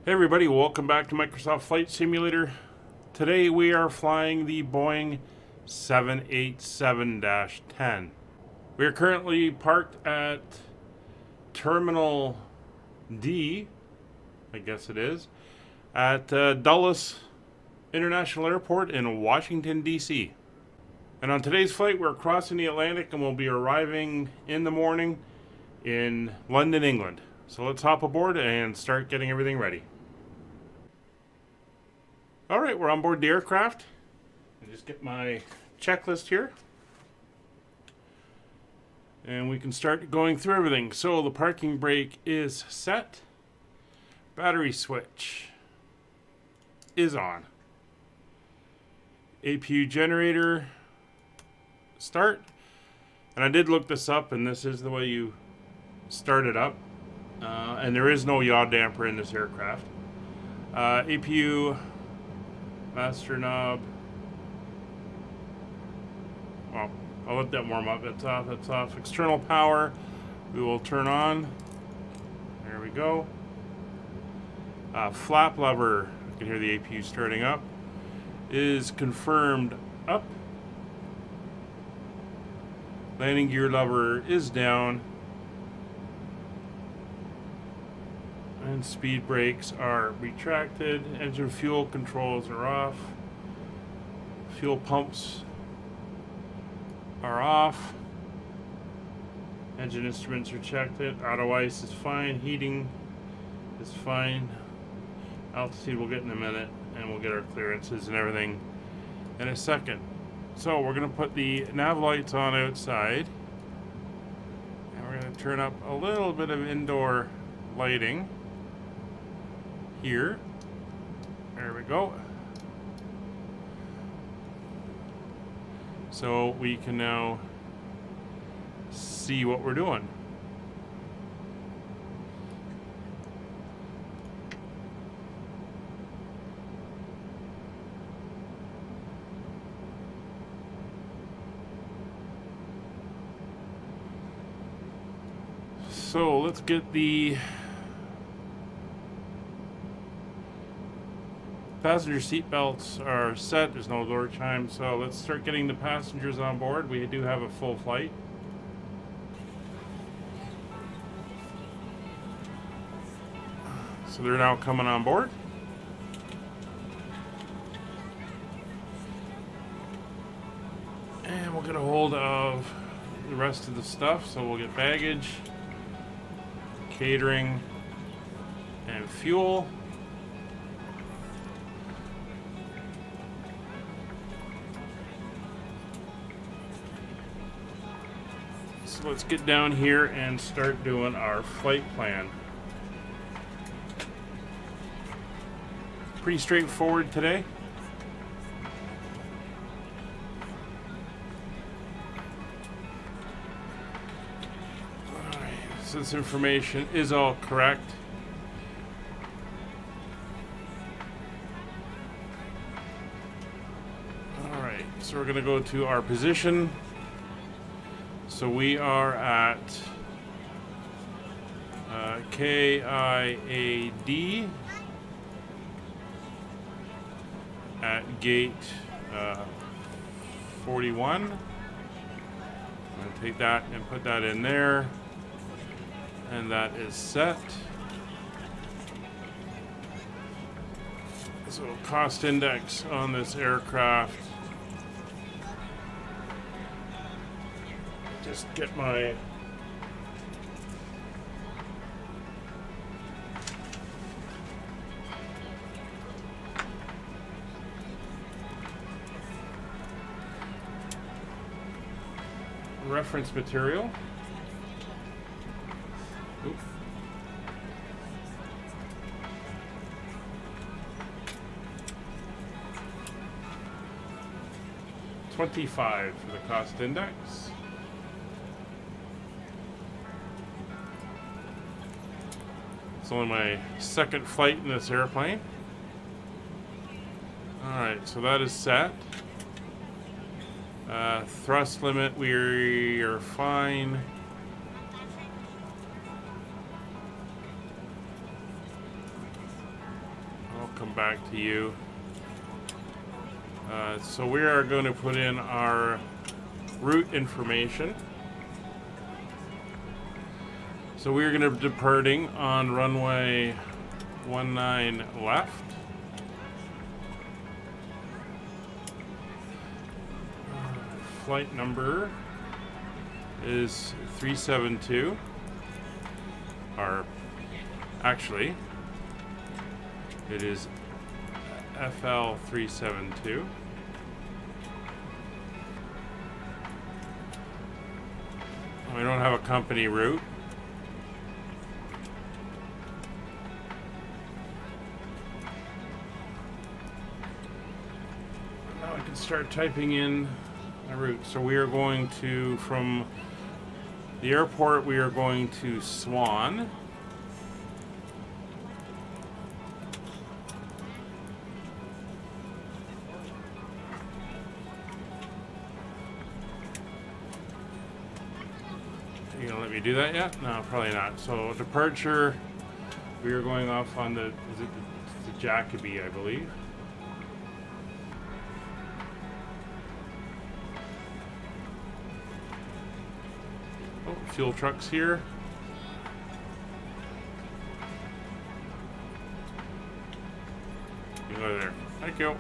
Hey everybody, welcome back to Microsoft Flight Simulator. Today we are flying the Boeing 787-10. We are currently parked at Terminal D, I guess it is, at Dulles International Airport in Washington, D.C. And on today's flight we're crossing the Atlantic and we'll be arriving in the morning in London, England. So let's hop aboard and start getting everything ready. Alright, we're on board the aircraft. I'll just get my checklist here. And we can start going through everything. So the parking brake is set. Battery switch is on. Apu Generator Start. And I did look this up, and this is the way you start it up. And there is no yaw damper in this aircraft. APU master knob. Well, I'll let that warm up. It's off. It's off. External power. We will turn on. There we go. Flap lever. You can hear the APU starting up. Is confirmed up. Landing gear lever is down. And speed brakes are retracted. Engine fuel controls are off. Fuel pumps are off. Engine instruments are checked. Auto ice is fine. Heating is fine. Altitude we'll get in a minute, and we'll get our clearances and everything in a second. So we're going to put the nav lights on outside, and we're going to turn up a little bit of indoor lighting here. There we go. So we can now see what we're doing. So let's get the passenger seat belts are set. There's no door chime, so let's start getting the passengers on board. We do have a full flight. So they're now coming on board. And we'll get a hold of the rest of the stuff. So we'll get baggage, catering, and fuel. So let's get down here and start doing our flight plan. Pretty straightforward today. Alright, so this information is all correct. Alright, so we're going to go to our position. So we are at KIAD at gate 41. I'm going to take that and put that in there, and that is set. So cost index on this aircraft. Just get my reference material. Oops. $25 for the cost index. It's only my second flight in this airplane. Alright, so that is set. Thrust limit, we are fine. come back to you. So we are going to put in our route information. So we're going to be departing on runway 19 left. Flight number is 372. Or actually, it is FL 372. We don't have a company route. Now I can start typing in a route. So we are going to, from the airport, we are going to Swan. You gonna let me do that yet? No, probably not. So departure, we are going off on the, is it the Jacoby, I believe. Oh, fuel trucks here. You go there. Thank you.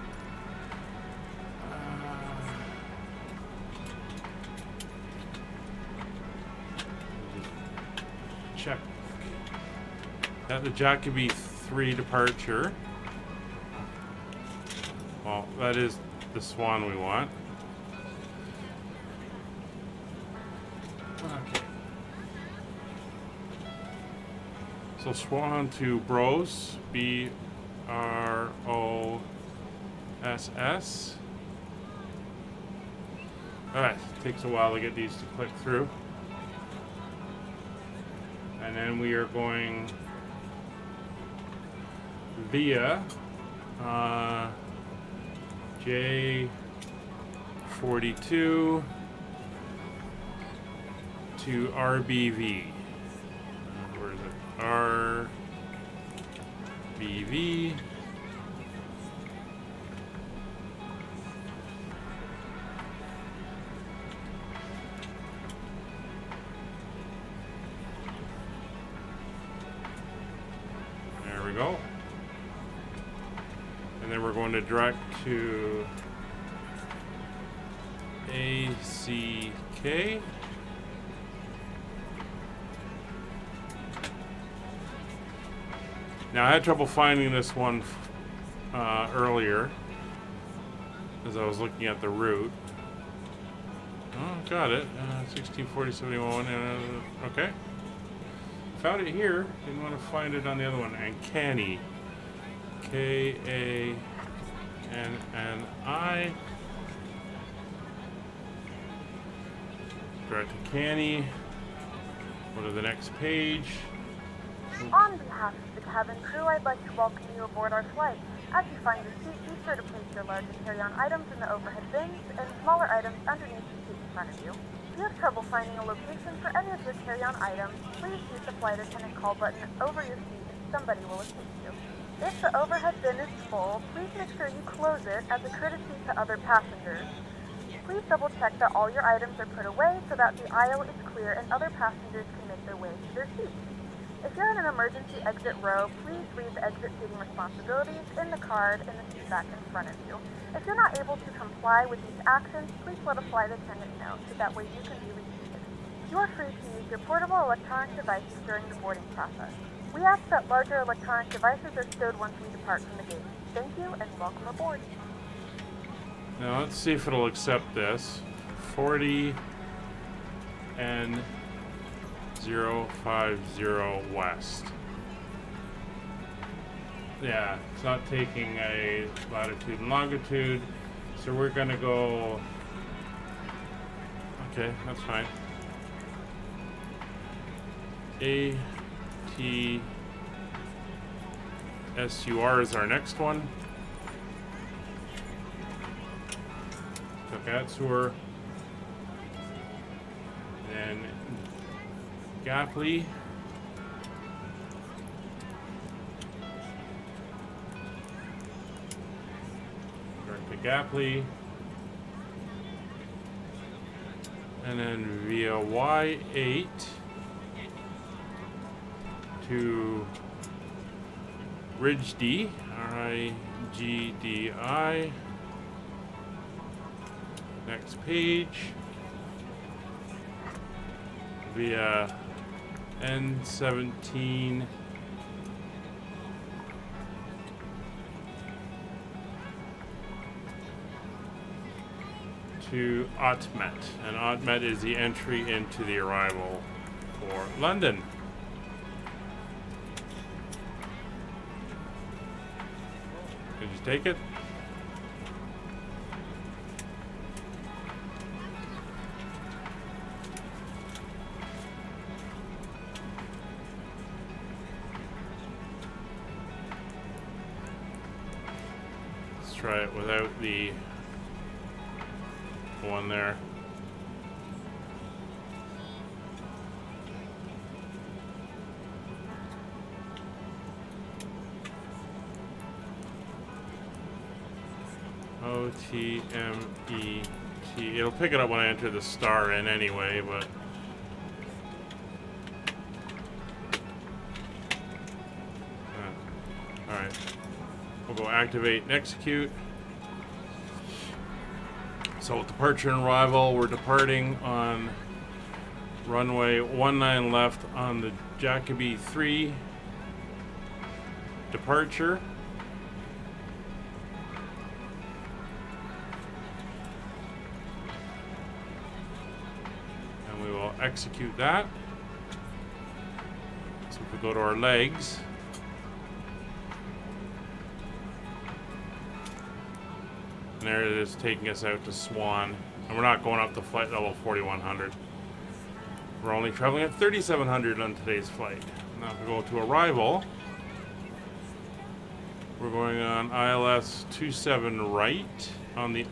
Check. At the Jacoby 3 departure. Well, that is the Swan we want. Okay. So Swan to Bros, BROSS. Alright, takes a while to get these to click through. And then we are going via J42 to RBV. Where is it? RBV. Go. And then we're going to direct to ACK. Now I had trouble finding this one earlier as I was looking at the route. Oh, got it. 164071. Okay. Found it here. Didn't want to find it on the other one. And Canny. K-A-N-N-I. Direct to Canny. Go to the next page. On behalf of the cabin crew, I'd like to welcome you aboard our flight. As you find your seat, be sure to place your larger carry-on items in the overhead bins and smaller items underneath the seat in front of you. If you have trouble finding a location for any of your carry-on items, please use the flight attendant call button over your seat and somebody will assist you. If the overhead bin is full, please make sure you close it as a courtesy to other passengers. Please double check that all your items are put away so that the aisle is clear and other passengers can make their way to their seats. If you're in an emergency exit row, please read the exit seating responsibilities in the card in the seat back in front of you. If you're not able to comply with these actions, please let a flight attendant know so that way you can be reseated. You are free to use your portable electronic devices during the boarding process. We ask that larger electronic devices are stowed once we depart from the gate. Thank you and welcome aboard. Now let's see if it'll accept this. 40 and 050 west. Yeah, it's not taking a latitude and longitude, so we're gonna go. Okay, that's fine. ATSUR is our next one. Took ATSUR. Then Gapley. Gapley. And then via Y8 to Ridge D, RIGDI. Next page via N17 to Otmet, and Otmet is the entry into the arrival for London. Did you take it? Let's try it without the one there. O-T-M-E-T. It'll pick it up when I enter the star in anyway, but alright. We'll go activate and execute. So with departure and arrival, we're departing on runway 19 left on the Jacoby 3 departure. And we will execute that. So if we go to our legs, and there it is, taking us out to Swan. And we're not going up to flight level 4100. We're only traveling at 3700 on today's flight. Now if we go to arrival, we're going on ILS 27 right on the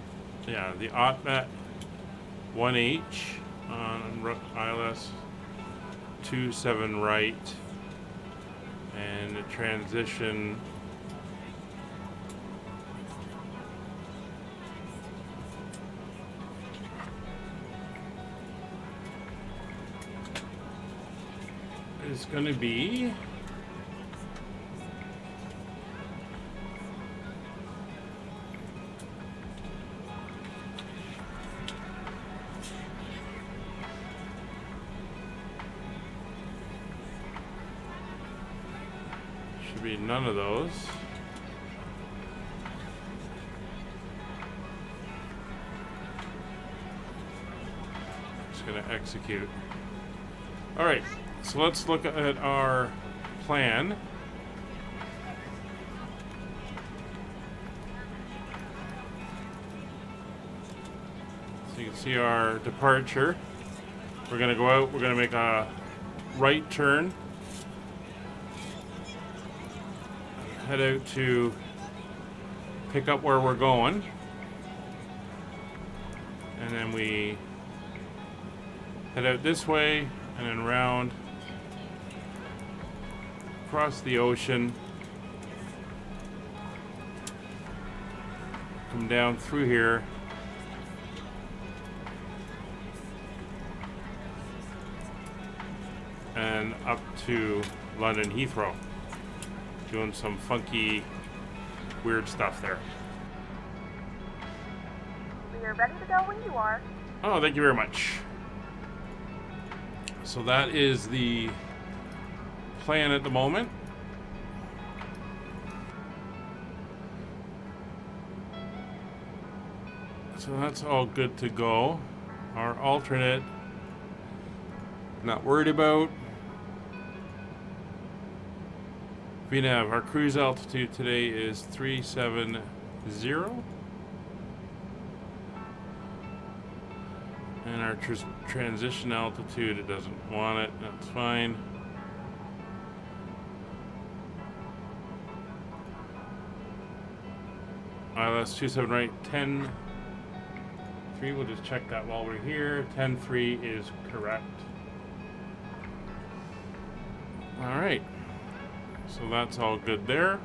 Otmet 1H on ILS 27 right, and the transition is going to be should be none of those. Just going to execute. All right. So let's look at our plan. So you can see our departure. We're going to go out, we're going to make a right turn. Head out to pick up where we're going. And then we head out this way and then round across the ocean, come down through here, and up to London Heathrow, doing some funky, weird stuff there. We are ready to go when you are. Oh, thank you very much. So that is the plan at the moment. So that's all good to go. Our alternate, not worried about. VNAV, our cruise altitude today is 370. And our transition altitude, it doesn't want it, that's fine. ILS 27 right, 10-3, we'll just check that while we're here. 10-3 is correct. All right, so that's all good there.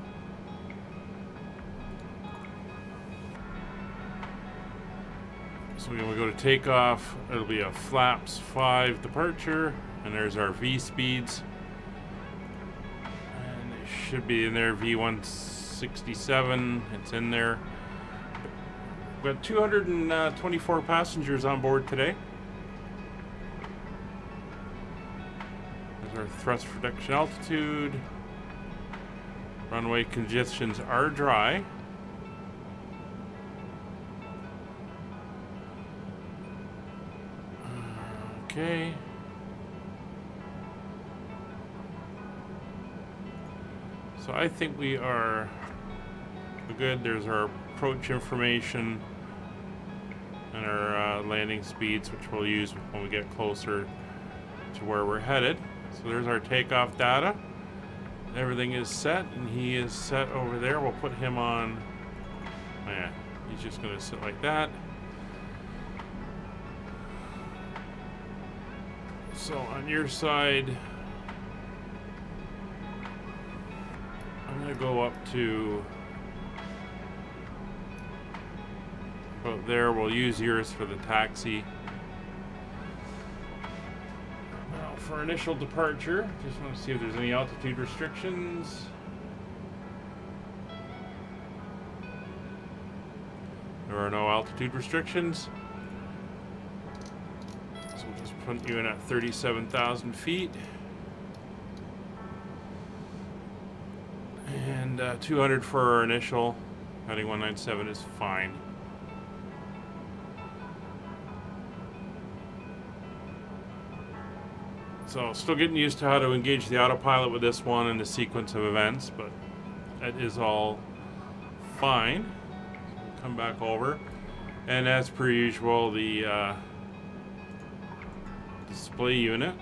So when we go to takeoff, it'll be a flaps 5 departure, and there's our V speeds. And it should be in there, V167, it's in there. We've got 224 passengers on board today. There's our thrust reduction altitude. Runway conditions are dry. Okay. So I think we are good. There's our approach information and our landing speeds, which we'll use when we get closer to where we're headed. So there's our takeoff data. Everything is set, and he is set over there. We'll put him on. Oh yeah, he's just going to sit like that. So on your side, I'm going to go up to about there. We'll use yours for the taxi. Now for initial departure, just want to see if there's any altitude restrictions. There are no altitude restrictions. So we'll just put you in at 37,000 feet. And 200 for our initial. Heading 197 is fine. So still getting used to how to engage the autopilot with this one and the sequence of events, but that is all fine. So we'll come back over. And as per usual, the display unit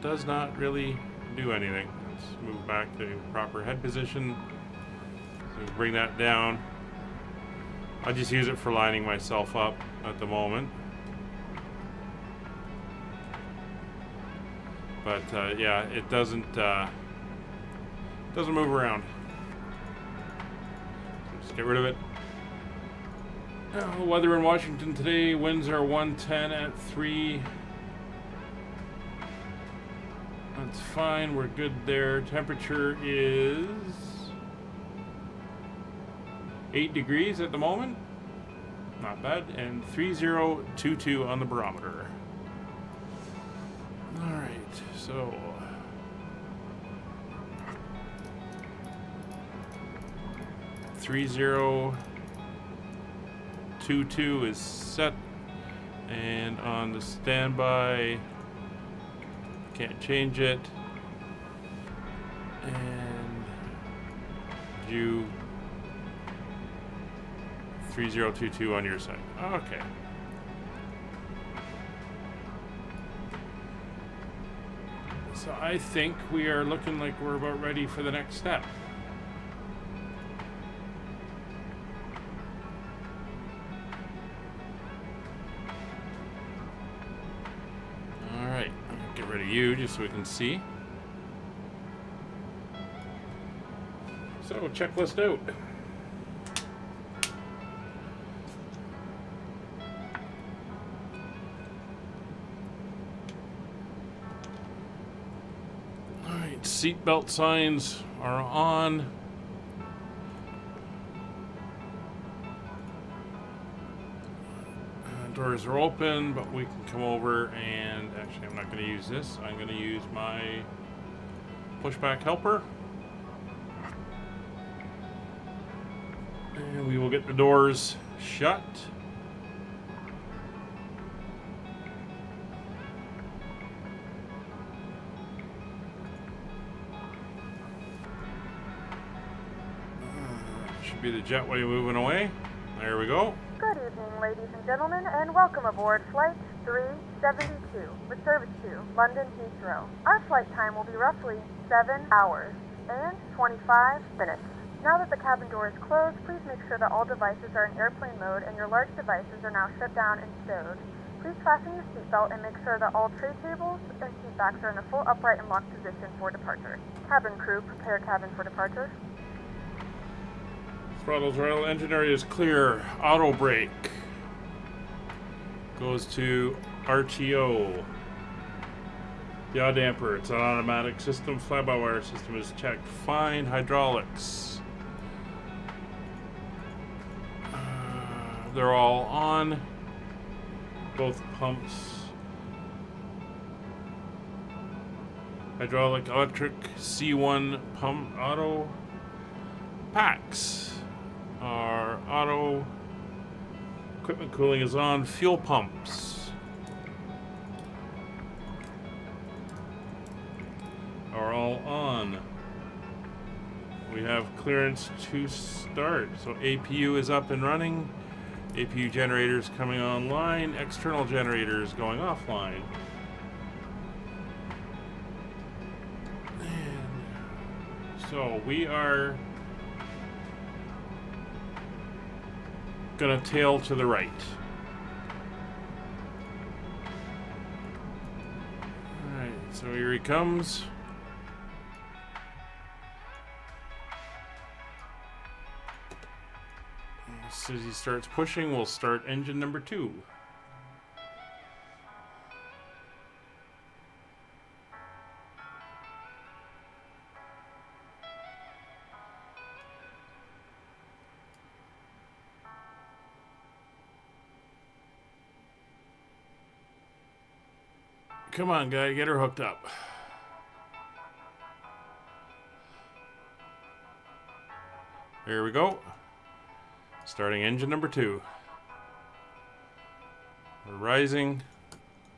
does not really do anything. Let's move back to proper head position. So bring that down. I just use it for lining myself up at the moment. But yeah, it doesn't move around. So just get rid of it. Weather in Washington today, winds are 110 at 3. That's fine, we're good there. Temperature is 8 degrees at the moment. Not bad. And 3022 on the barometer. Alright, so (3022) is set, and on the standby, can't change it, and you 3022 on your side. Okay. So I think we are looking like we're about ready for the next step. All right, get rid of you just so we can see. So checklist out. Seatbelt signs are on. Doors are open, but we can come over and actually I'm not going to use this. I'm going to use my pushback helper. And we will get the doors shut. Be the jetway moving away. There we go. Good evening, ladies and gentlemen, and welcome aboard Flight 372 with service to London Heathrow. Our flight time will be roughly 7 hours and 25 minutes. Now that the cabin door is closed, please make sure that all devices are in airplane mode and your large devices are now shut down and stowed. Please fasten your seatbelt and make sure that all tray tables and seat backs are in the full upright and locked position for departure. Cabin crew, prepare cabin for departure. Throttles right, engine area is clear. Auto brake. goes to RTO. Yaw damper, it's an automatic system. Fly-by-wire system is checked fine. Hydraulics, they're all on. Both pumps. Hydraulic, electric, C1 pump, auto. Packs are auto. Equipment cooling is on. Fuel pumps are all on. We have clearance to start. So APU is up and running. APU generators coming online. External generators going offline. So we are gonna tail to the right. Alright, so here he comes. As soon as he starts pushing, we'll start engine number 2. Come on, guy, get her hooked up. There we go. Starting engine number 2. We're rising.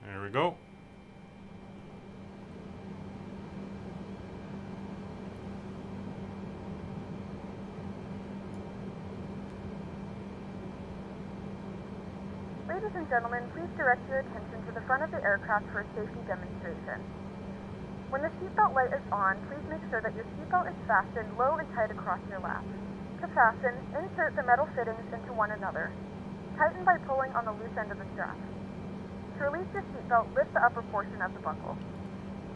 There we go. Ladies and gentlemen, please direct your attention to the front of the aircraft for a safety demonstration. When the seatbelt light is on, please make sure that your seatbelt is fastened low and tight across your lap. To fasten, insert the metal fittings into one another. Tighten by pulling on the loose end of the strap. To release your seatbelt, lift the upper portion of the buckle.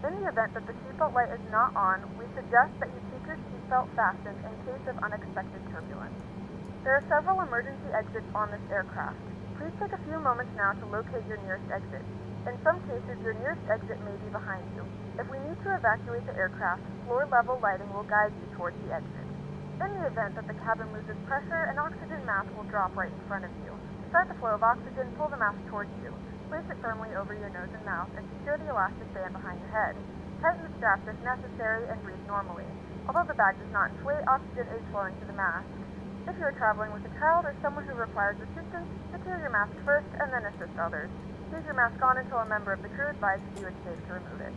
In the event that the seatbelt light is not on, we suggest that you keep your seatbelt fastened in case of unexpected turbulence. There are several emergency exits on this aircraft. Please take a few moments now to locate your nearest exit. In some cases, your nearest exit may be behind you. If we need to evacuate the aircraft, floor-level lighting will guide you towards the exit. In the event that the cabin loses pressure, an oxygen mask will drop right in front of you. To start the flow of oxygen, pull the mask towards you. Place it firmly over your nose and mouth, and secure the elastic band behind your head. Tighten the straps if necessary, and breathe normally. Although the bag does not inflate, oxygen is flowing to the mask. If you are traveling with a child or someone who requires assistance, secure your mask first, and then assist others. Leave your mask on until a member of the crew advises you it's safe to remove it.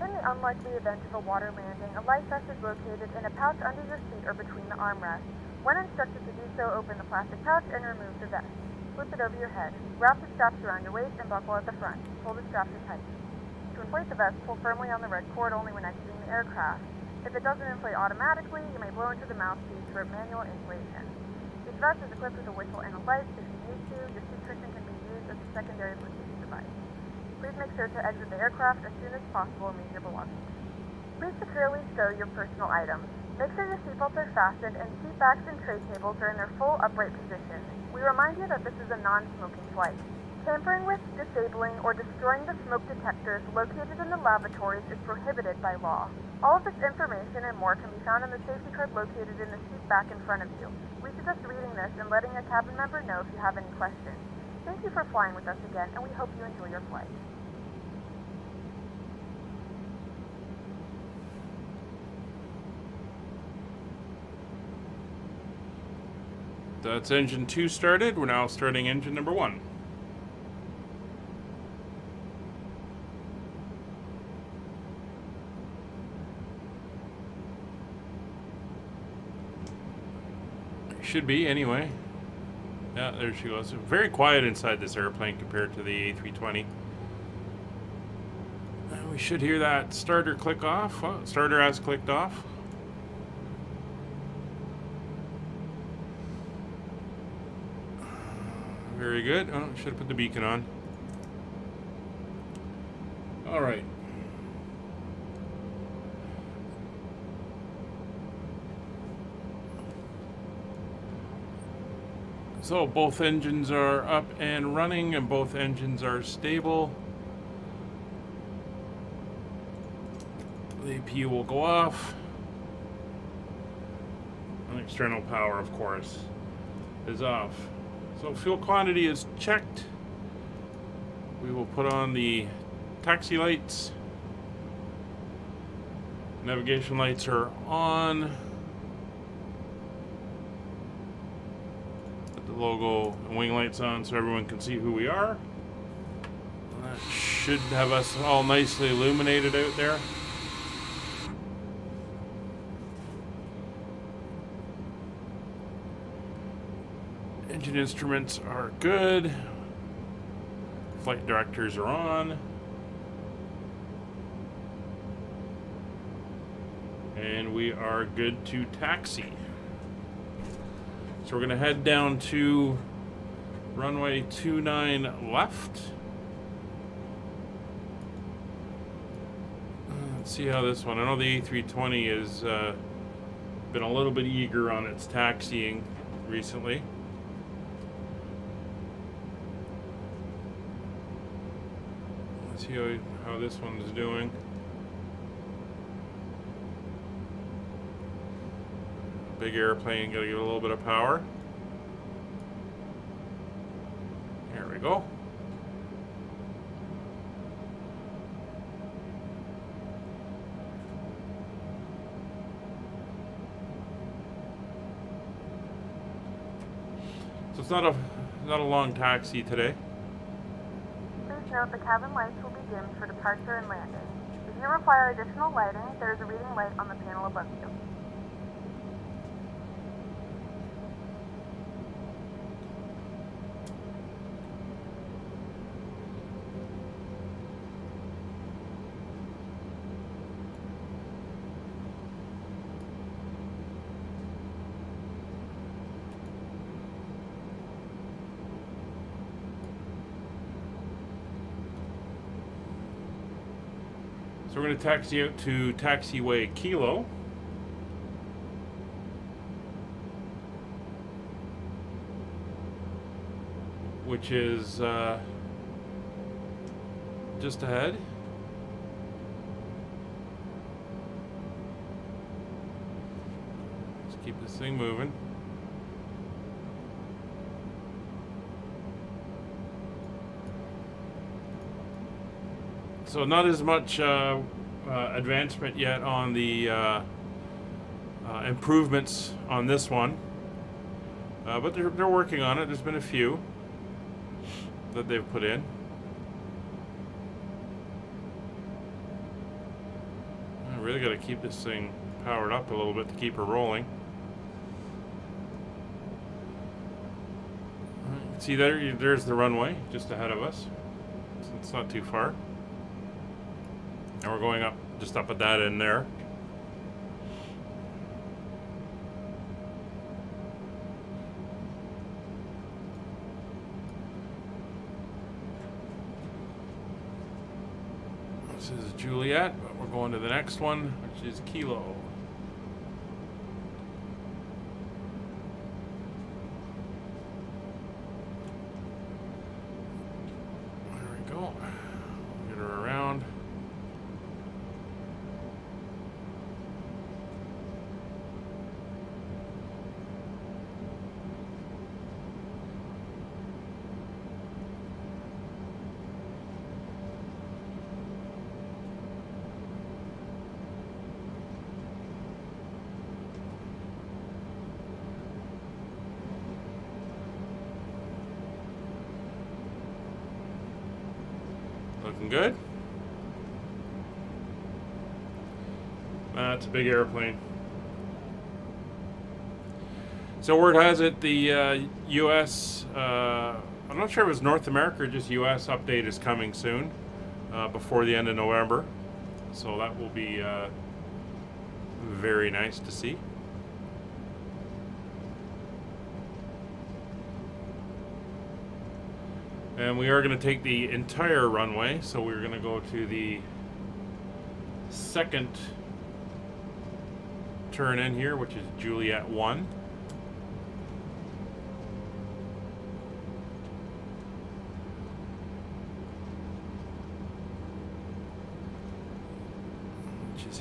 In the unlikely event of a water landing, a life vest is located in a pouch under your seat or between the armrests. When instructed to do so, open the plastic pouch and remove the vest. Slip it over your head. Wrap the straps around your waist and buckle at the front. Pull the straps in tight. To inflate the vest, pull firmly on the red cord only when exiting the aircraft. If it doesn't inflate automatically, you may blow into the mouthpiece for manual inflation. This vest is equipped with a whistle and a light. If you need to, your seat cushion can be used as a secondary Bluetooth device. Please make sure to exit the aircraft as soon as possible and leave your belongings. Please securely stow your personal items. Make sure your seatbelts are fastened and seat backs and tray tables are in their full upright position. We remind you that this is a non-smoking flight. Tampering with, disabling, or destroying the smoke detectors located in the lavatories is prohibited by law. All of this information and more can be found in the safety card located in the seat back in front of you. We suggest reading this and letting a cabin member know if you have any questions. Thank you for flying with us again, and we hope you enjoy your flight. That's engine 2 started. We're now starting engine number 1. Should be, anyway. Yeah, there she goes. Very quiet inside this airplane compared to the A320. We should hear that starter click off. Oh, starter has clicked off. Very good. Oh, should have put the beacon on. All right. So both engines are up and running, and both engines are stable. The APU will go off. And external power, of course, is off. So fuel quantity is checked. We will put on the taxi lights. Navigation lights are on. Put the logo and wing lights on so everyone can see who we are. And that should have us all nicely illuminated out there. Engine instruments are good. Flight directors are on. And we are good to taxi. So we're going to head down to runway 29 left. Let's see how this one. I know the A320 has been a little bit eager on its taxiing recently. Let's see how this one's doing. Big airplane, gotta give it a little bit of power. There we go. So it's not a long taxi today. Please note the cabin lights will be dimmed for departure and landing. If you require additional lighting, there is a reading light on the panel above you. So we're going to taxi out to taxiway Kilo. Which is just ahead. Let's keep this thing moving. So not as much advancement yet on the improvements on this one, but they're working on it. There's been a few that they've put in. I really got to keep this thing powered up a little bit to keep her rolling. See there's the runway just ahead of us. So it's not too far. And we're going up, just up at that end there. This is Juliet, but we're going to the next one, which is Kilo. There we go. Get her around. Looking good. It's a big airplane. So word has it the US, I'm not sure if it was North America or just US update is coming soon, before the end of November. So that will be very nice to see. And we are going to take the entire runway, so we're going to go to the second turn in here, which is Juliet 1.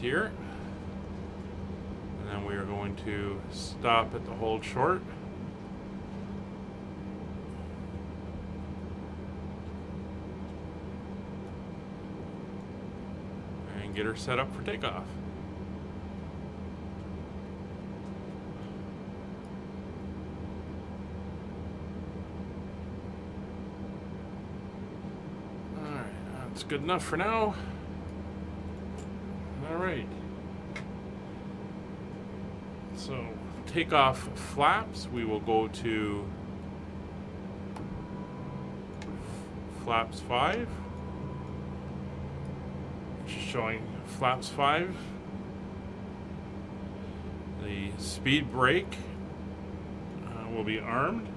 here. And then we are going to stop at the hold short. And get her set up for takeoff. That's good enough for now. All right. So, takeoff flaps, we will go to flaps 5. Just showing flaps 5. The speed brake will be armed.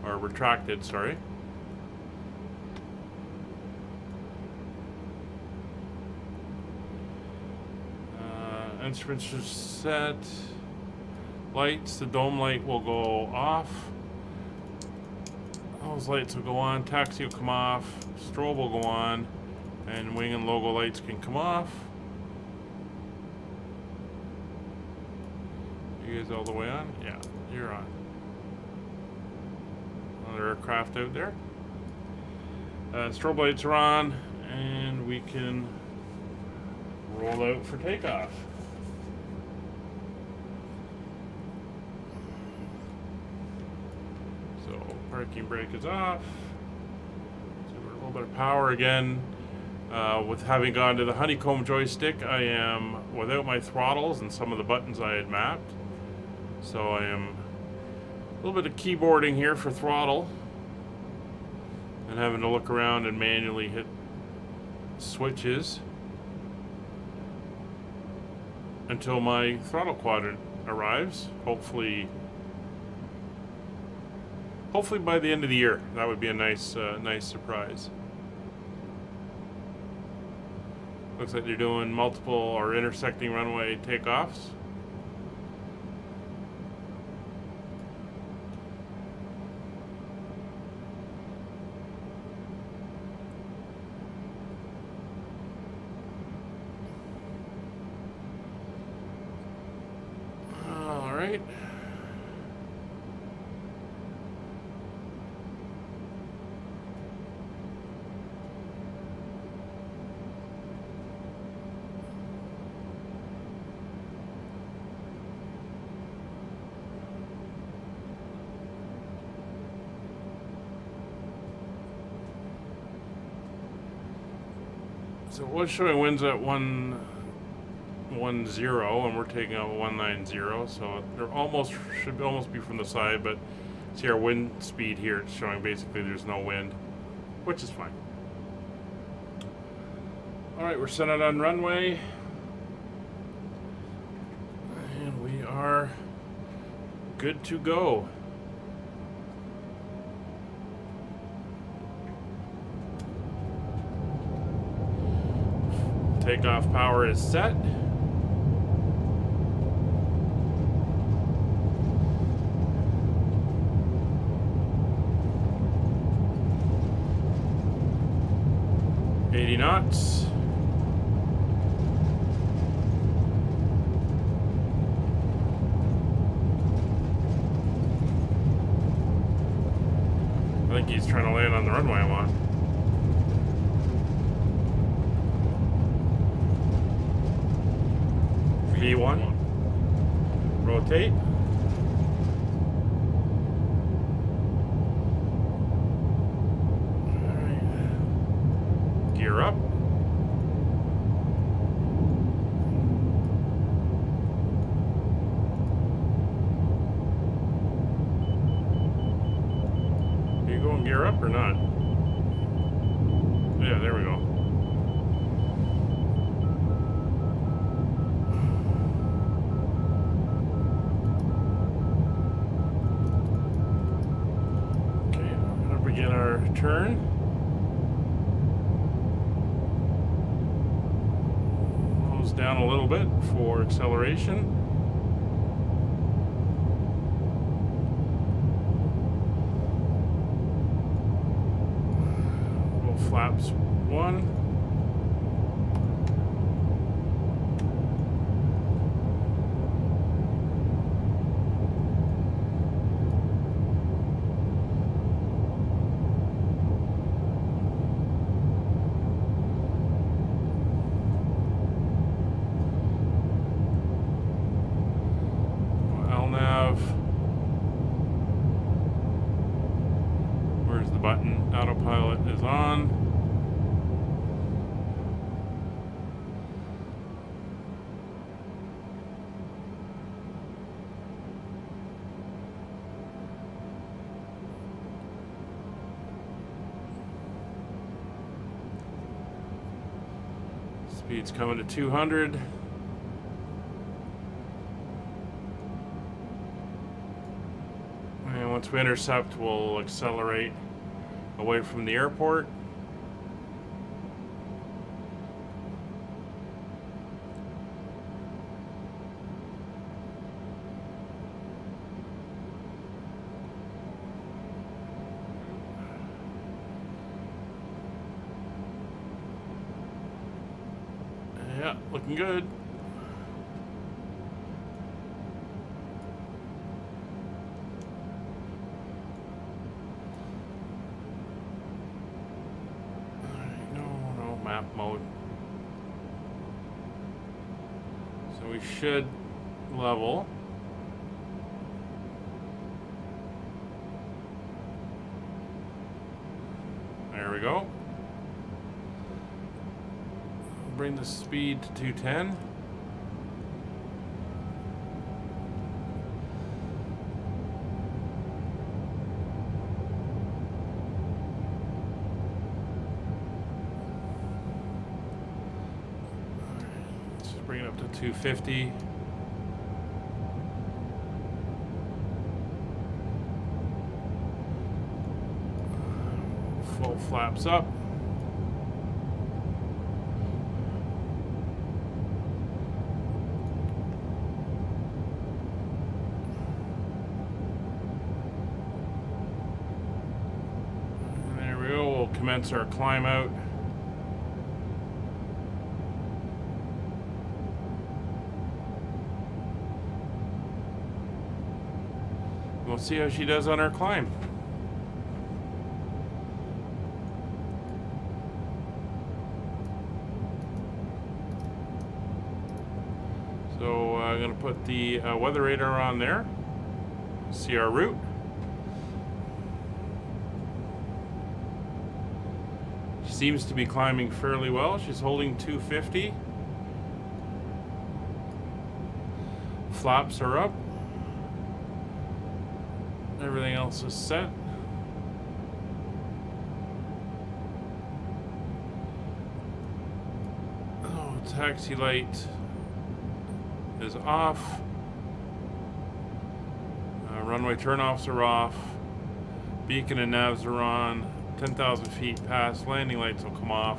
Or retracted, sorry. Instruments are set. Lights, the dome light will go off. Those lights will go on. Taxi will come off. Strobe will go on. And wing and logo lights can come off. You guys all the way on? Yeah, you're on. Another aircraft out there. Strobe lights are on. And we can roll out for takeoff. Parking brake is off. So we're a little bit of power again. With having gone to the honeycomb joystick, I am without my throttles and some of the buttons I had mapped. So I am a little bit of keyboarding here for throttle and having to look around and manually hit switches until my throttle quadrant arrives. Hopefully by the end of the year. That would be a nice surprise. Looks like they're doing multiple or intersecting runway takeoffs. All right. So it was showing winds at 110, and we're taking out 190. So they're should almost be from the side, but see our wind speed here. It's showing basically there's no wind, which is fine. All right, we're set out on runway, and we are good to go. Takeoff power is set. Knots. I think he's trying to land on the runway I'm on. V1. Rotate. Gear up. Are you going gear up or not? Yeah, there we go. Okay, I'm gonna begin our turn. Down a little bit for acceleration. Little flaps 1. Speed's coming to 200. And once we intercept, we'll accelerate away from the airport. Yeah, looking good. No map mode. So we should level. There we go. Bring the speed to 210. Let's just bring it up to 250. Full flaps up. Commence our climb out. We'll see how she does on our climb. So I'm going to put the weather radar on there. See our route. Seems to be climbing fairly well. She's holding 250. Flaps are up. Everything else is set. Oh, taxi light is off. Runway turnoffs are off. Beacon and navs are on. 10,000 feet past, landing lights will come off.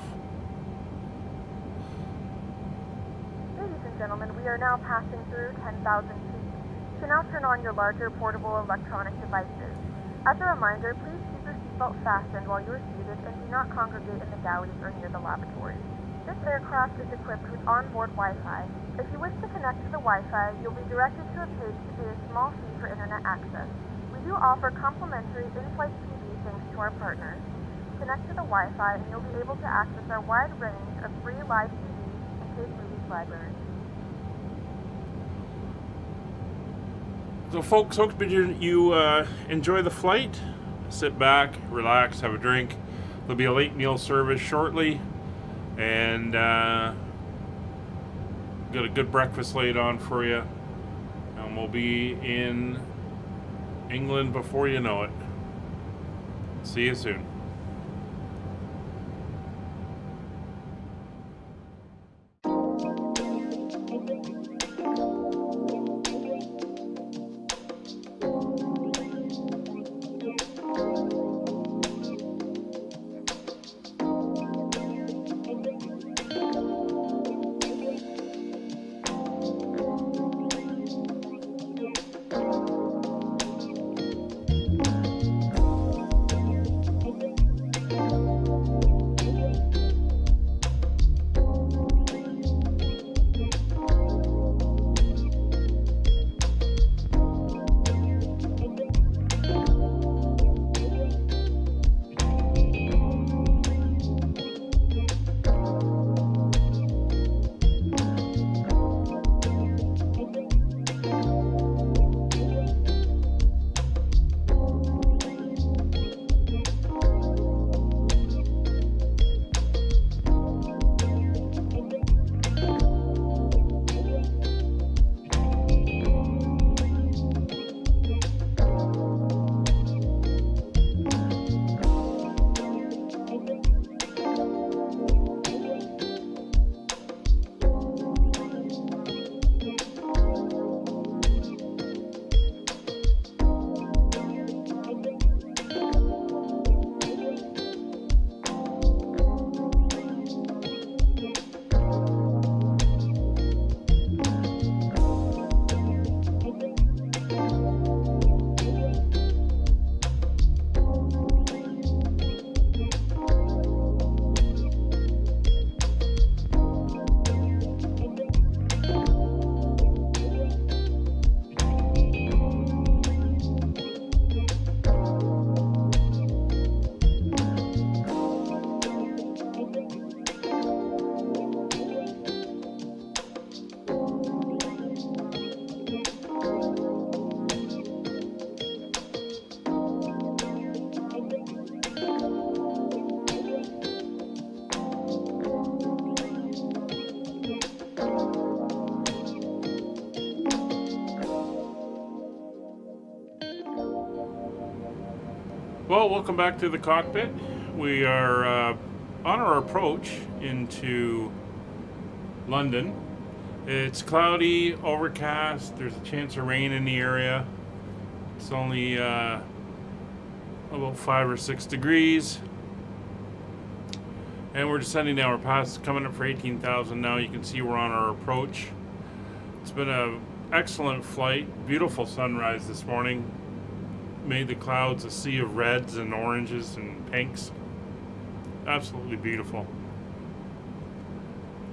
Ladies and gentlemen, we are now passing through 10,000 feet. You can now turn on your larger portable electronic devices. As a reminder, please keep your seatbelt fastened while you are seated and do not congregate in the galleys or near the lavatories. This aircraft is equipped with onboard Wi-Fi. If you wish to connect to the Wi-Fi, you'll be directed to a page to pay a small fee for internet access. We do offer complimentary in-flight TV thanks to our partners. Connect to the Wi-Fi and you'll be able to access our wide range of free live TV and paid movies library. So folks, hope you enjoy the flight. Sit back, relax, have a drink. There'll be a late meal service shortly. And got a good breakfast laid on for you. And we'll be in England before you know it. See you soon. Well, welcome back to the cockpit. We are on our approach into London. It's cloudy, overcast, there's a chance of rain in the area. It's only about 5 or 6 degrees. And we're descending now. We're past, coming up for 18,000 now. You can see we're on our approach. It's been an excellent flight. Beautiful sunrise this morning. Made the clouds a sea of reds and oranges and pinks. Absolutely beautiful.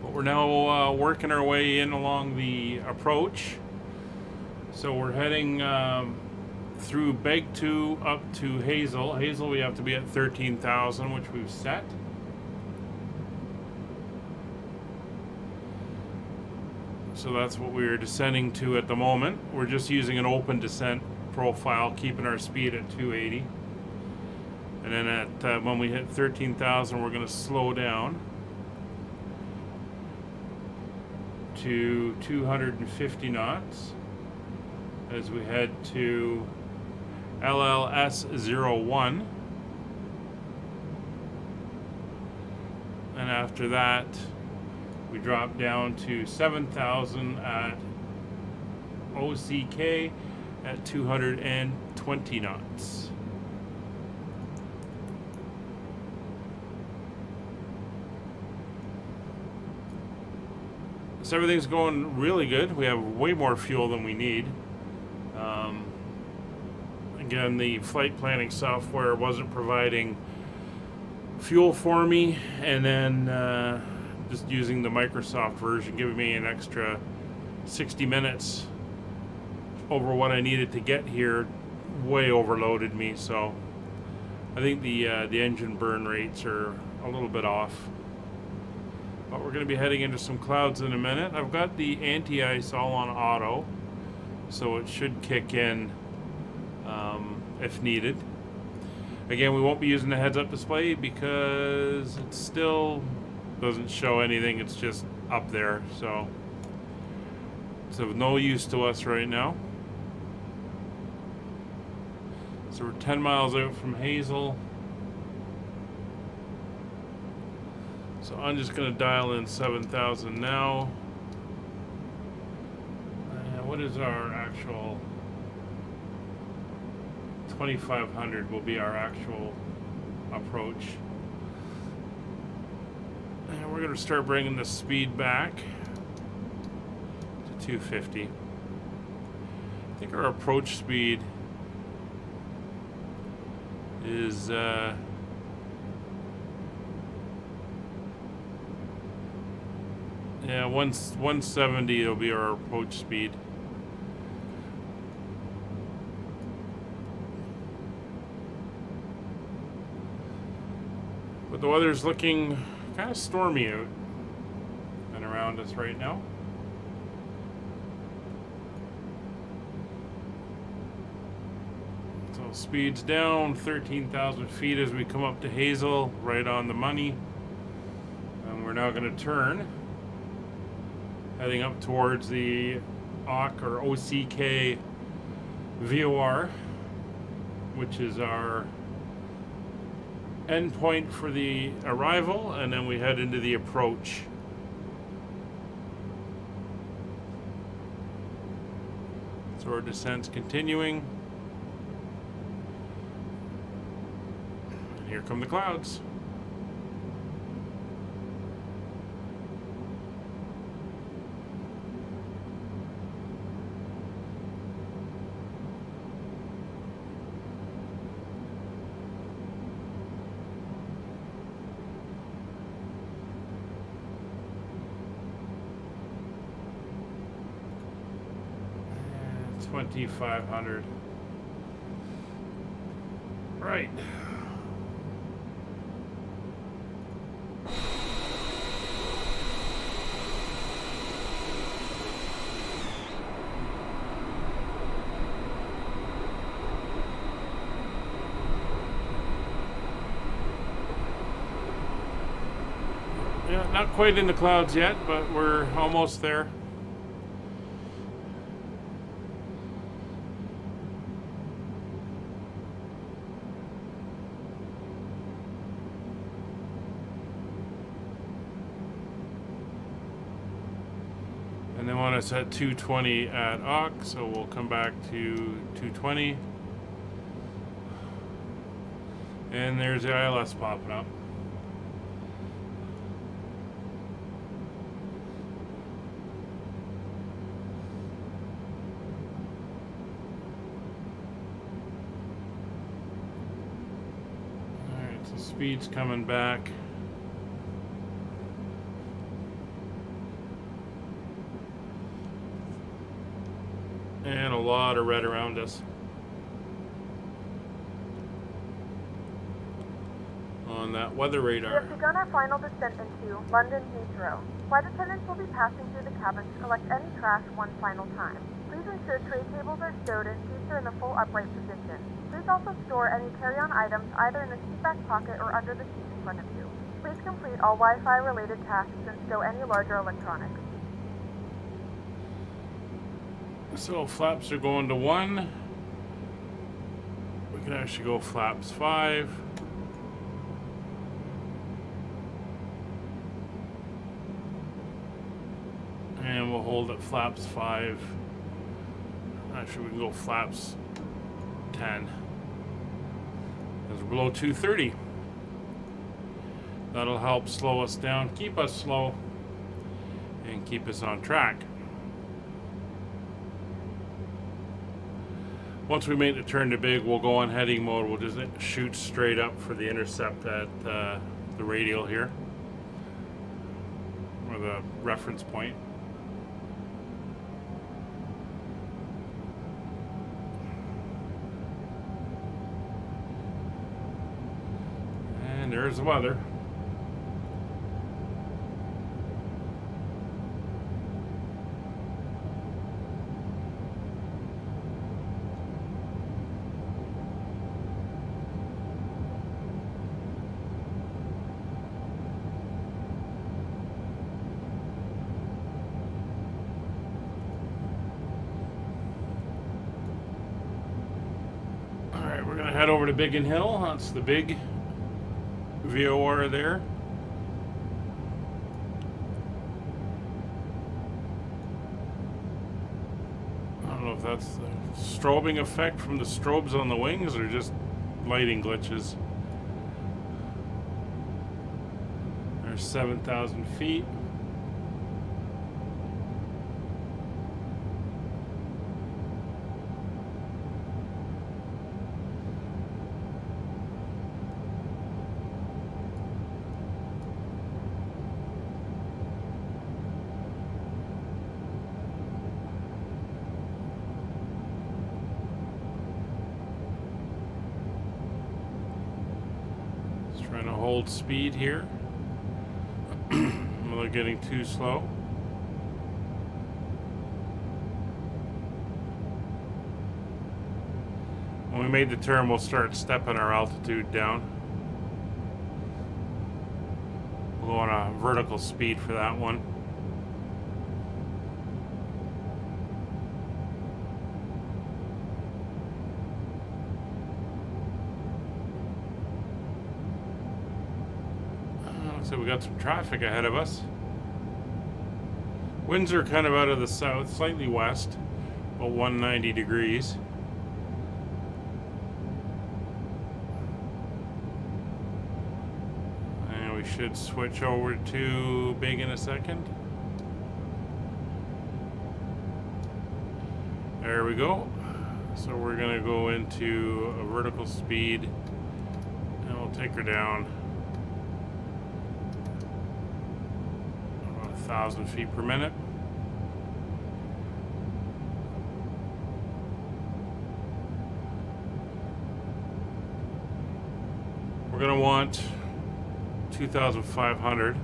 But we're now working our way in along the approach. So we're heading through Beg 2 up to Hazel. Hazel, we have to be at 13,000, which we've set. So that's what we're descending to at the moment. We're just using an open descent profile, keeping our speed at 280. And then at when we hit 13,000, we're going to slow down to 250 knots as we head to LLS01. And after that, we drop down to 7,000 at OCK at 220 knots. So everything's going really good. We have way more fuel than we need. Again, the flight planning software wasn't providing fuel for me, and then just using the Microsoft version, giving me an extra 60 minutes over what I needed to get here, way overloaded me. So I think the engine burn rates are a little bit off. But we're going to be heading into some clouds in a minute. I've got the anti-ice all on auto, so it should kick in if needed. Again, we won't be using the heads-up display because it still doesn't show anything. It's just up there, so it's of no use to us right now. So we're 10 miles out from Hazel. So I'm just going to dial in 7,000 now. What is our actual? 2,500 will be our actual approach. And we're going to start bringing the speed back to 250. I think our approach speed is yeah, 170 will be our approach speed. But the weather's looking kind of stormy out and around us right now. So speed's down 13,000 feet as we come up to Hazel, right on the money. And we're now going to turn, heading up towards the OCK or OCK VOR, which is our endpoint for the arrival, and then we head into the approach. So our descent's continuing. And here come the clouds. And 2,500. Right. Yeah, not quite in the clouds yet, but we're almost there. And they want us at 220 at aux, so we'll come back to 220. And there's the ILS popping up. Alright, so speed's coming back. And a lot of red around us. On that weather radar. We have begun our final descent into London Heathrow. Flight attendants will be passing through the cabin to collect any trash one final time. Please ensure tray tables are stowed and seats are in the full upright position. Please also store any carry-on items either in the seat back pocket or under the seat in front of you. Please complete all Wi-Fi related tasks and stow any larger electronics. So flaps are going to 1. We can actually go flaps 5. And we'll hold at flaps 5. Actually, we can go flaps 10. Because we're below 230. That'll help slow us down, keep us slow, and keep us on track. Once we make the turn to big, we'll go on heading mode. We'll just shoot straight up for the intercept at the radial here, or the reference point. And there's the weather. We're going to head over to Biggin Hill. That's the big VOR there. I don't know if that's the strobing effect from the strobes on the wings or just lighting glitches. There's 7,000 feet. Trying to hold speed here. We're getting too slow. When we made the turn, we'll start stepping our altitude down. We'll go on a vertical speed for that one. So we got some traffic ahead of us. Winds are kind of out of the south, slightly west, about 190 degrees. And we should switch over to big in a second. There we go. So we're gonna go into a vertical speed and we'll take her down 1,000 feet per minute. We're going to want 2,500.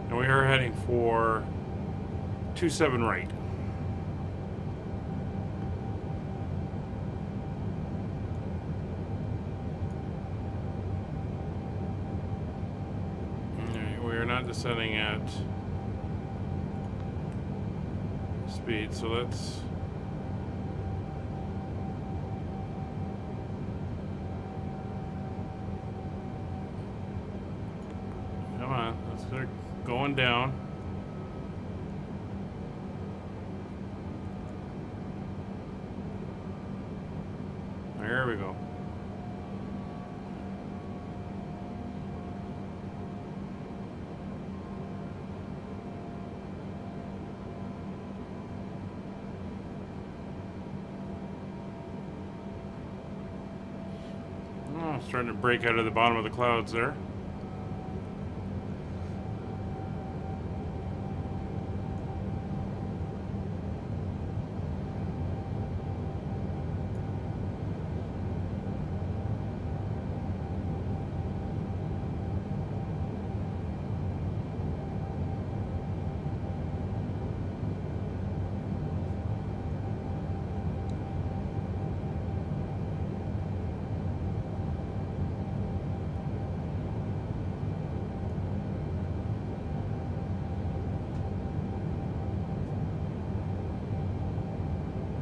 And we are heading for 27 right. not descending at speed, so let's come on, let's start going down. There we go. Oh, starting to break out of the bottom of the clouds there.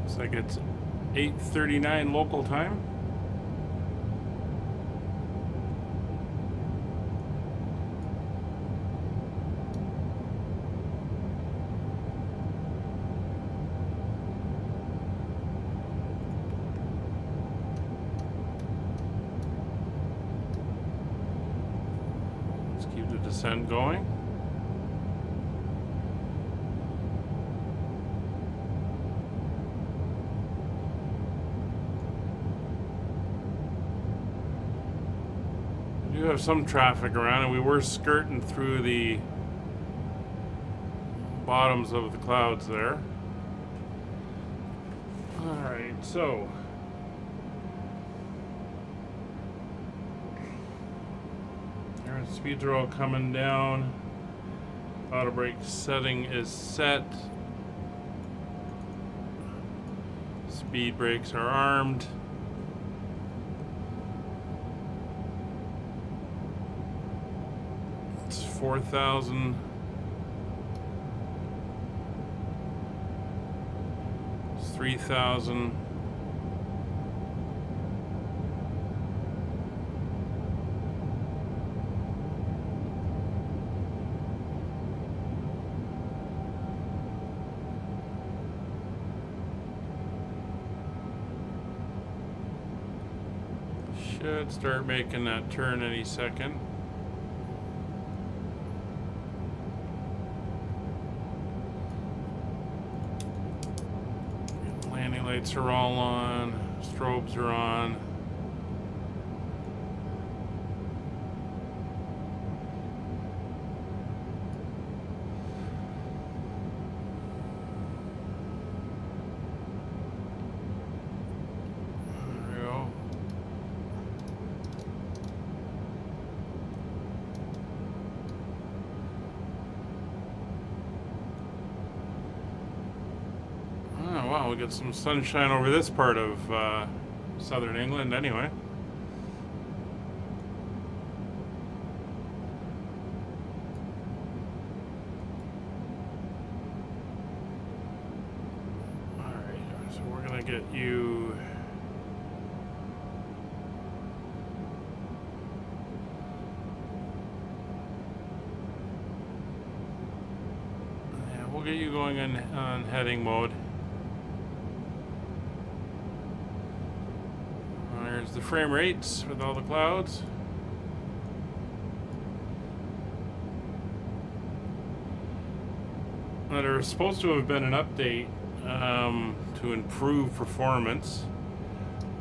Looks like it's 8:39 local time. Let's keep the descent going. We do have some traffic around, and we were skirting through the bottoms of the clouds there. Alright, so our speeds are all coming down. Auto brake setting is set. Speed brakes are armed. It's 4,000. It's 3,000. Should start making that turn any second. Landing lights are all on, strobes are on. There we go. Oh, wow, we got some sunshine over this part of southern England anyway. Alright, so we're gonna get you yeah, we'll get you going on heading mode. There's the frame rates with all the clouds. Now, there's supposed to have been an update to improve performance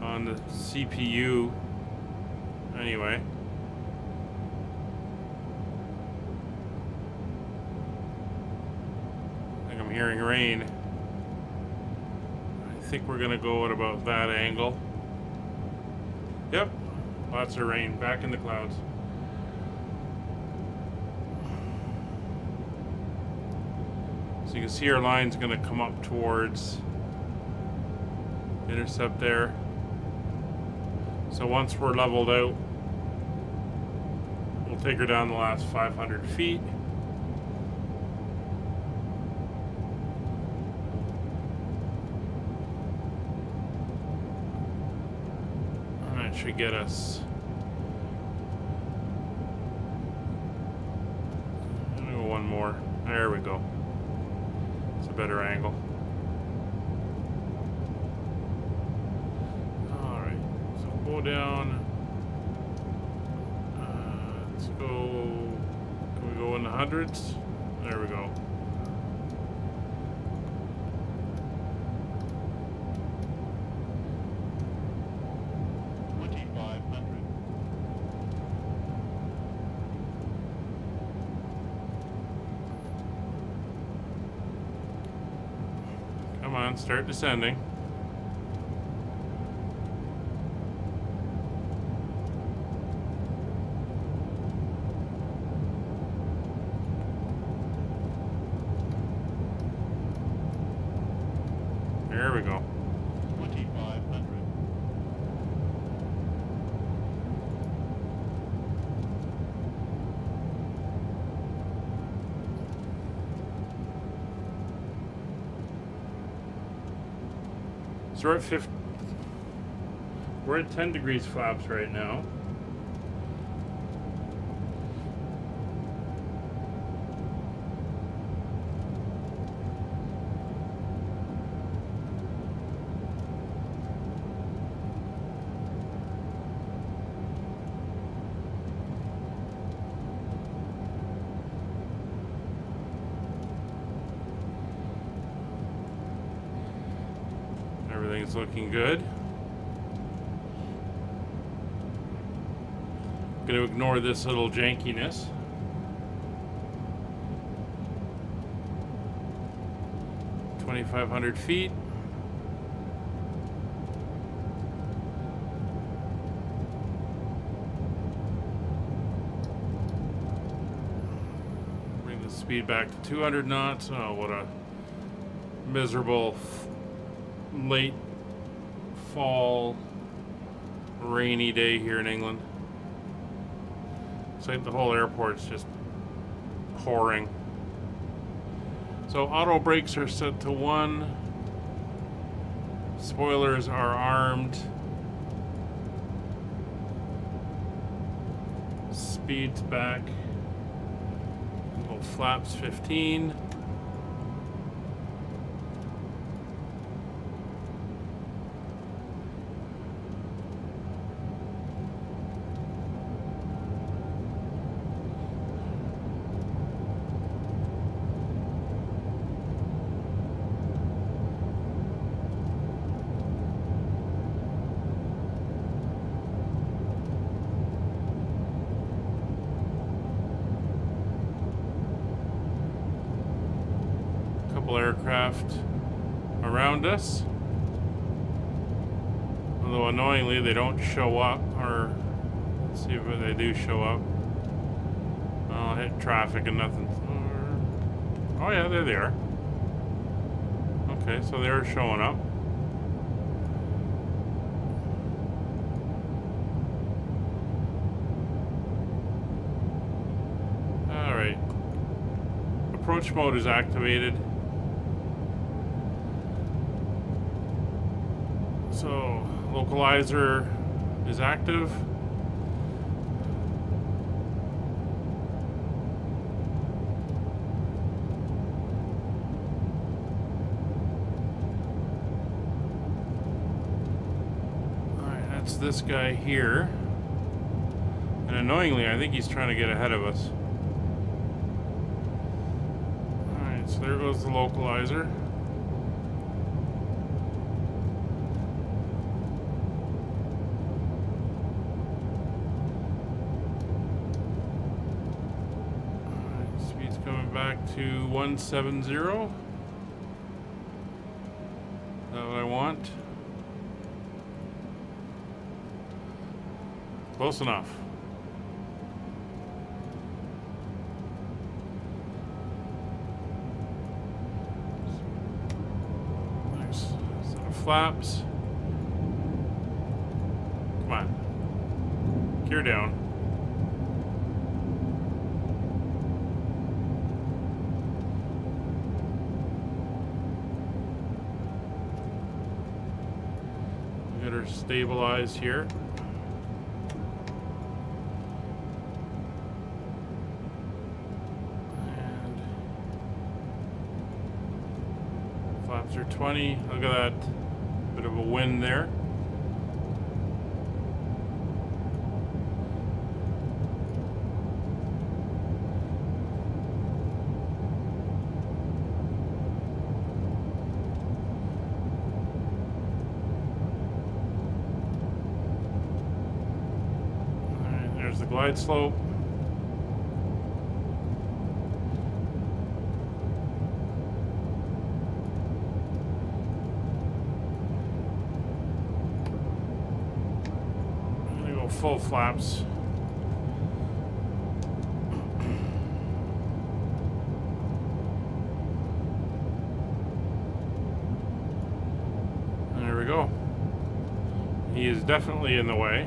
on the CPU. Anyway. I think I'm hearing rain. I think we're gonna go at about that angle. Yep, lots of rain, back in the clouds. So you can see our line's gonna come up towards intercept there. So once we're leveled out, we'll take her down the last 500 feet. should get us. One more. There we go. It's a better angle. Alright, so go down. Let's go. Can we go in the hundreds? There we go. Come on, start descending. There we go. 2,500. So we're at 50. We're at 10 degrees flaps right now. Everything's looking good. Going to ignore this little jankiness. $2,500 feet. Bring the speed back to 200 knots. Oh, what a miserable late fall rainy day here in England. It's like the whole airport's just pouring. So auto brakes are set to 1. Spoilers are armed. Speed's back. Little flaps 15. Aircraft around us, although annoyingly they don't show up, or let's see if they do show up. I'll hit traffic and nothing. Oh yeah, there they are. Okay, so they're showing up. Alright, approach mode is activated. So, localizer is active. Alright, that's this guy here. And annoyingly, I think he's trying to get ahead of us. Alright, so there goes the localizer. Back to 170. Is that what I want? Close enough. Nice set of flaps. Come on. Gear down. Stabilized here. Flaps are 20. Look at that. Bit of a wind there. Alright, there's the glide slope. Full flaps. There we go. He is definitely in the way.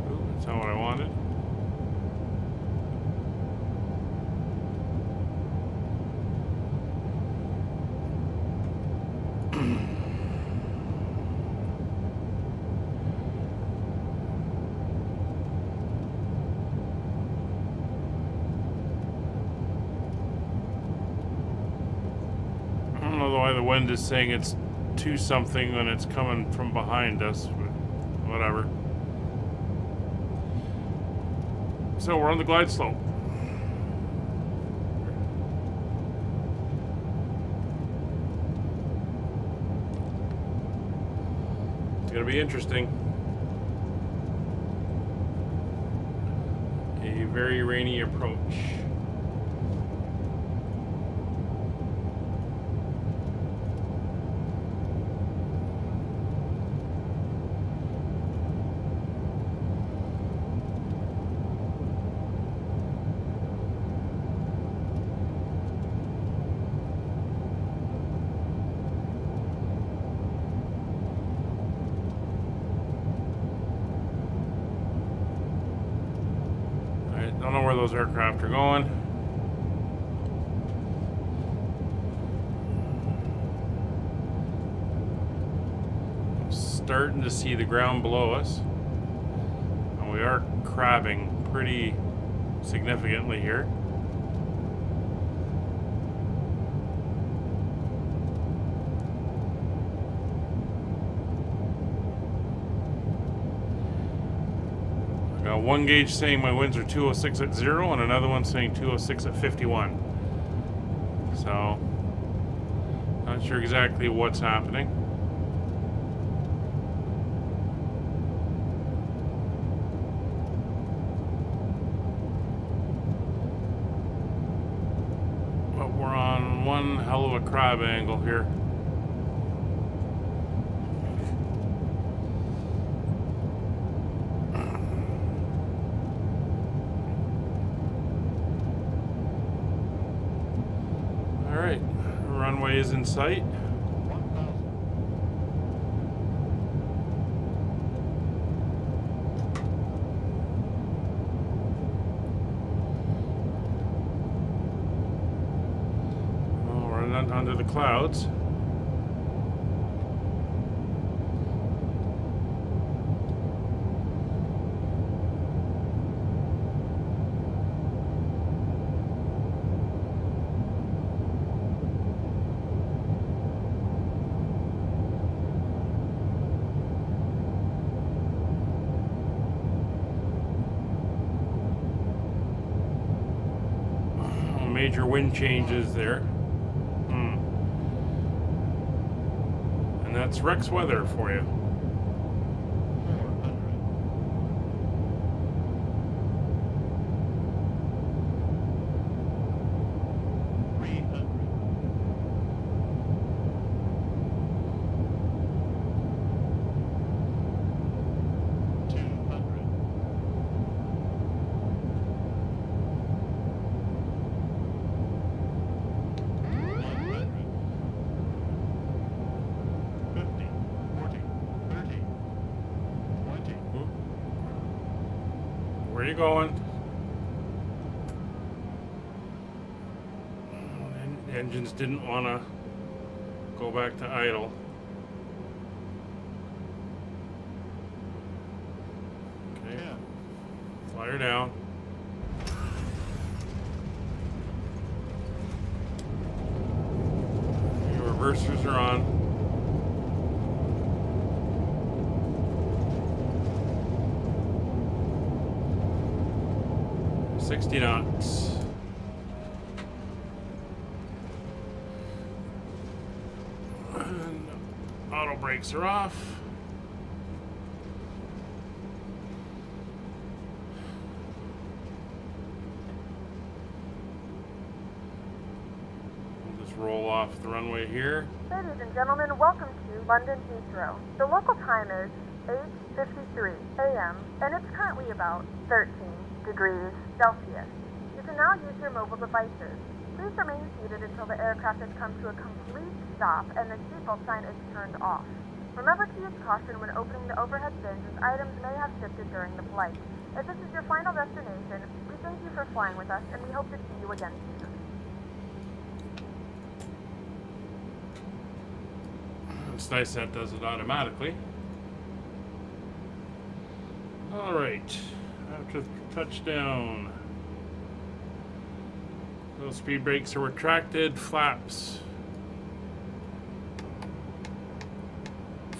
Ooh, that's not what I wanted. Why the wind is saying it's 2 something when it's coming from behind us, but whatever. So we're on the glide slope. It's gonna be interesting. A very rainy approach. Don't know where those aircraft are going. I'm starting to see the ground below us. And we are crabbing pretty significantly here. One gauge saying my winds are 206 at 0 and another one saying 206 at 51. So, not sure exactly what's happening. But we're on one hell of a crab angle here. Alright, runway is in sight. 1,000. Oh, we're under the clouds. Major wind changes there. And that's Rex weather for you. 400. 300. 200. 50, 40, 30, 20. Where are you going? Engines didn't want to go back to idle. Okay, 10, fly her down. Reversers are on. $60 knots. And auto brakes are off. Roll off the runway here. Ladies and gentlemen, welcome to London Heathrow. The local time is 8:53 a.m. and it's currently about 13 degrees Celsius. You can now use your mobile devices. Please remain seated until the aircraft has come to a complete stop and the seatbelt sign is turned off. Remember to use caution when opening the overhead bins as items may have shifted during the flight. If this is your final destination, we thank you for flying with us and we hope to see you again soon. It's nice that does it automatically. Alright, after touchdown, those speed brakes are retracted, flaps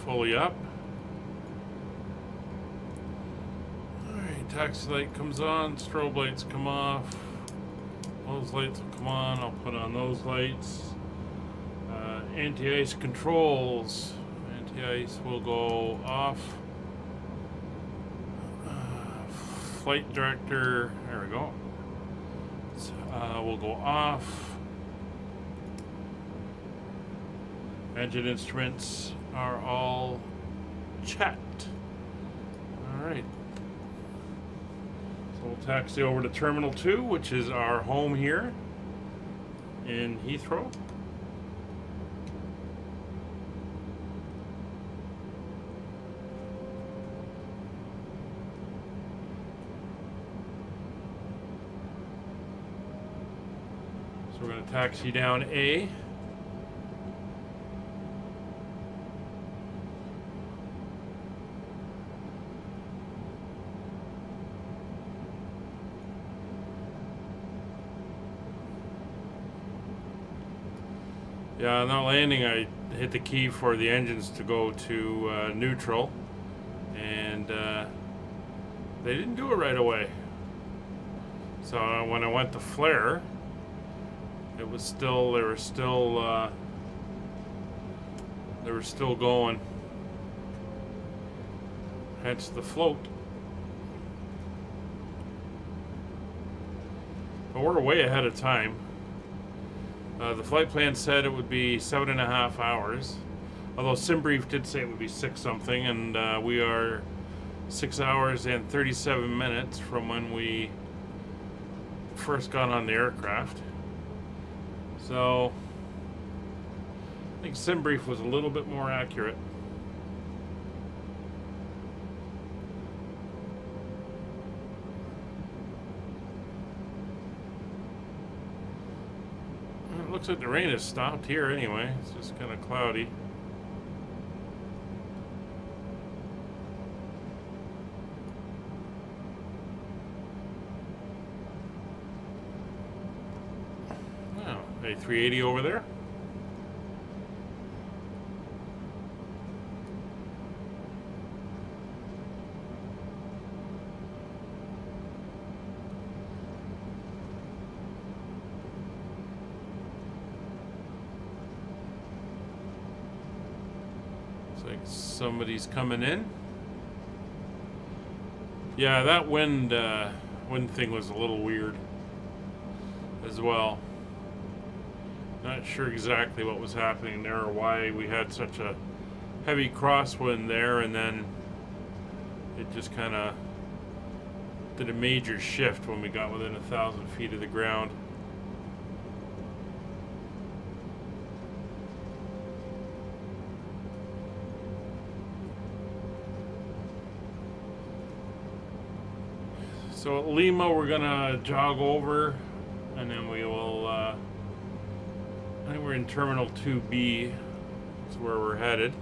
fully up. Alright, taxi light comes on, strobe lights come off, those lights will come on, I'll put on those lights. Anti-ice controls. Anti-ice will go off. Flight director, there we go. Will go off. Engine instruments are all checked. Alright. So we'll taxi over to Terminal 2, which is our home here in Heathrow. So we're going to taxi down A. Yeah, on that landing I hit the key for the engines to go to neutral, and they didn't do it right away. So when I went to flare, it was still, they were still going. Hence the float. But we're way ahead of time. The flight plan said it would be 7.5 hours. Although SimBrief did say it would be 6 something, and we are 6 hours and 37 minutes from when we first got on the aircraft. So I think SimBrief was a little bit more accurate. It looks like the rain has stopped here anyway. It's just kind of cloudy. A380 over there. Looks like somebody's coming in. Yeah, that wind thing was a little weird as well. Not sure exactly what was happening there or why we had such a heavy crosswind there, and then it just kind of did a major shift when we got within 1,000 feet of the ground. So at Lima we're gonna jog over, and then we will I think we're in Terminal 2B. That's where we're headed.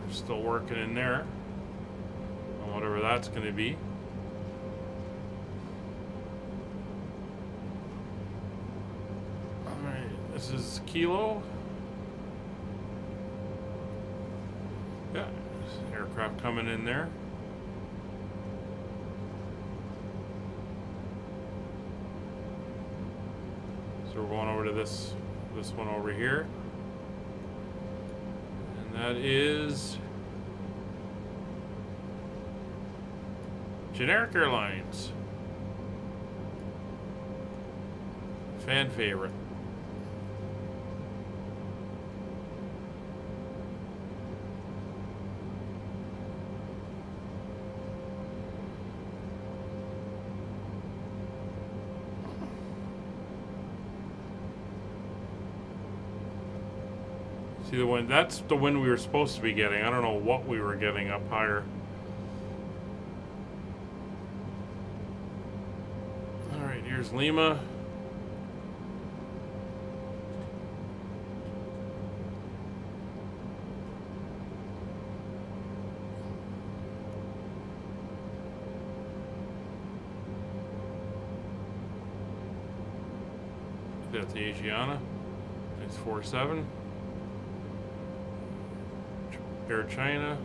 We're still working in there on whatever that's going to be. Alright, This is Kilo. Yeah, there's aircraft coming in there. So we're going over to this one over here. And that is Generic Airlines. Fan favorite. See the wind? That's the wind we were supposed to be getting. I don't know what we were getting up higher. Alright, here's Lima. That's the Asiana. It's 47. Air China.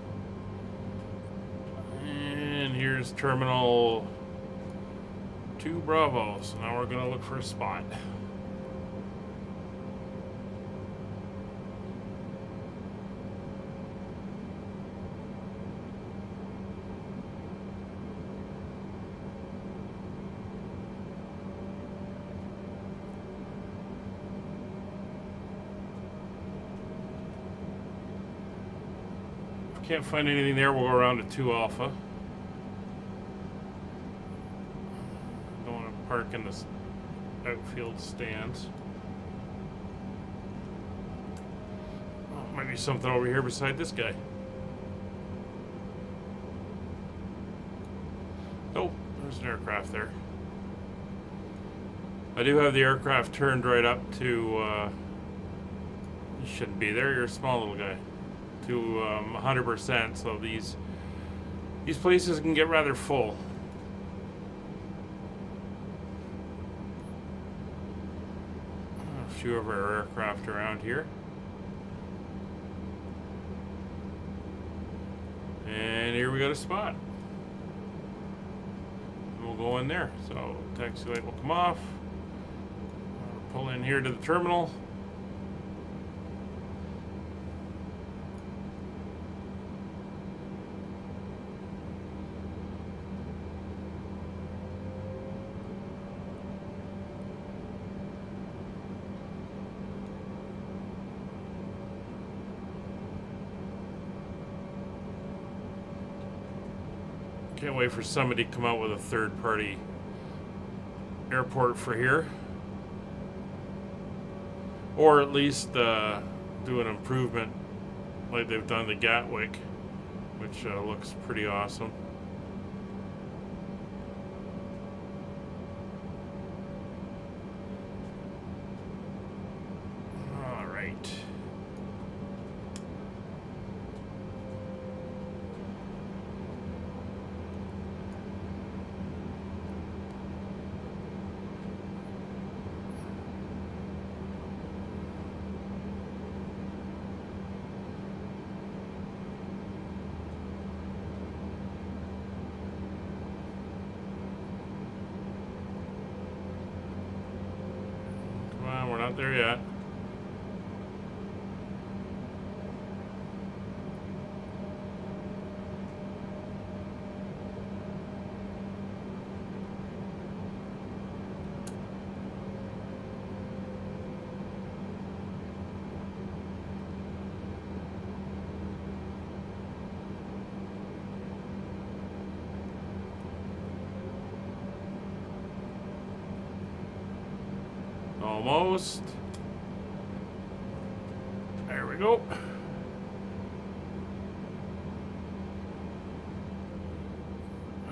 And here's Terminal 2 Bravo. So now we're going to look for a spot. Can't find anything there, we'll go around to 2 Alpha. Don't want to park in this outfield stands. Oh, might be something over here beside this guy. Oh, there's an aircraft there. I do have the aircraft turned right up to, you shouldn't be there, you're a small little guy. To 100%, so these places can get rather full. A few of our aircraft around here. And here we got a spot. We'll go in there. So taxi light will come off. Pull in here to the terminal. Can't wait for somebody to come out with a third-party airport for here. Or at least do an improvement like they've done to Gatwick, which looks pretty awesome. All right. We're not there yet. Almost. There we go.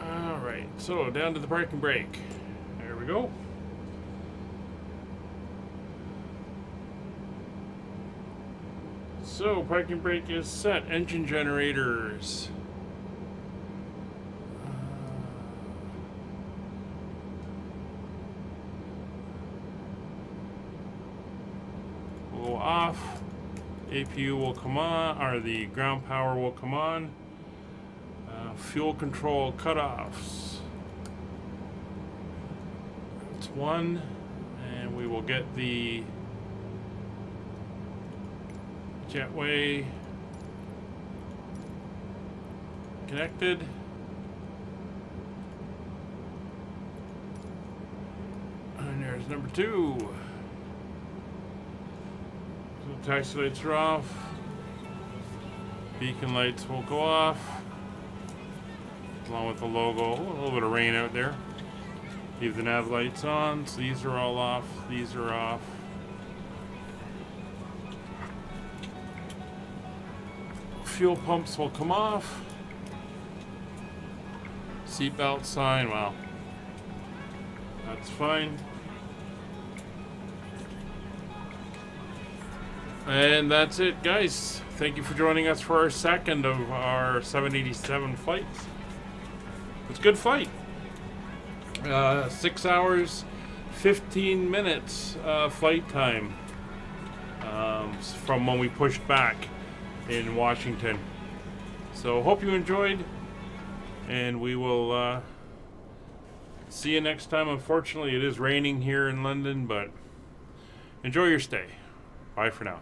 All right, so down to the parking brake. There we go. So parking brake is set. Engine generators. off. APU will come on, or the ground power will come on. Fuel control cutoffs. That's one. And we will get the jetway connected. And there's number 2. So taxi lights are off. Beacon lights will go off. Along with the logo. A little bit of rain out there. Leave the nav lights on. So these are all off. These are off. Fuel pumps will come off. Seatbelt sign, wow. That's fine. And that's it, guys. Thank you for joining us for our second of our 787 flights. It's a good flight. 6 hours, 15 minutes flight time from when we pushed back in Washington. So hope you enjoyed, and we will see you next time. Unfortunately, it is raining here in London, but enjoy your stay. Bye for now.